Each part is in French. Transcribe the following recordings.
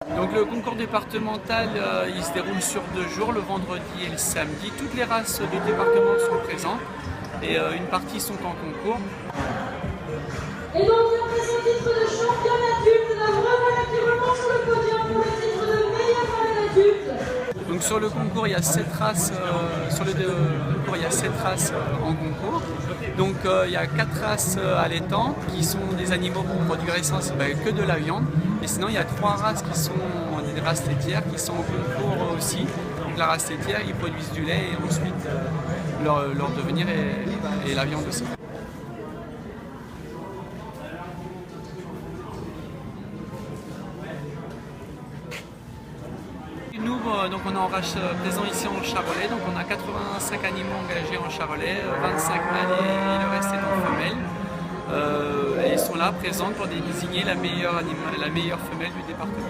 Donc le concours départemental, il se déroule sur 2 jours, le vendredi et le samedi. Toutes les races du département sont présentes et une partie sont en concours. Et donc il a son titre de champion adulte, la voilà qui remonte sur le podium pour le titre de meilleur homme adulte. Donc sur le concours, il y a 7 races, en concours. Donc il y a 4 races allaitantes qui sont des animaux pour produire essentiellement que de la viande. Et sinon il y a 3 races qui sont des races laitières qui sont en concours aussi. Donc la race laitière, ils produisent du lait et ensuite leur devenir est la viande aussi. Nous, donc on est en race présent ici en Charolais, donc on a 85 animaux engagés en Charolais, 25 mâles et le reste est en femelle. Et ils sont là présents pour désigner la meilleure femelle du département.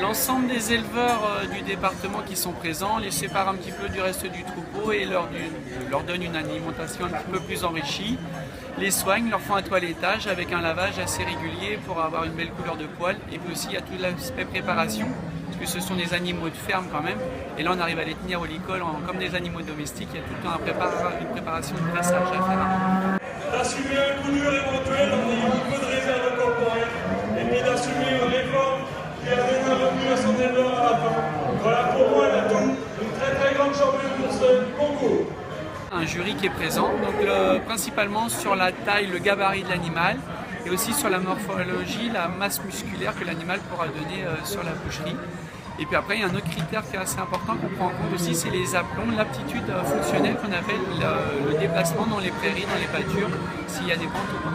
L'ensemble des éleveurs du département qui sont présents les séparent un petit peu du reste du troupeau et leur donnent une alimentation un petit peu plus enrichie, les soignent, leur font un toilettage avec un lavage assez régulier pour avoir une belle couleur de poil. Et puis aussi il y a tout l'aspect préparation, parce que ce sont des animaux de ferme quand même, et là on arrive à les tenir au licol comme des animaux domestiques. Il y a tout le temps une préparation de dressage à faire. D'assumer un coup dur éventuel en ayant un peu de réserve corporelle, et puis d'assumer une réforme qui amène un revenu à son éleveur à la fin. Voilà pour moi l'atout, une très grande championne pour ce concours. Un jury qui est présent, donc principalement sur la taille, le gabarit de l'animal, et aussi sur la morphologie, la masse musculaire que l'animal pourra donner sur la boucherie. Et puis après, il y a un autre critère qui est assez important qu'on prend en compte aussi, c'est les aplombs, l'aptitude fonctionnelle qu'on appelle le déplacement dans les prairies, dans les pâtures, s'il y a des pentes ou pas.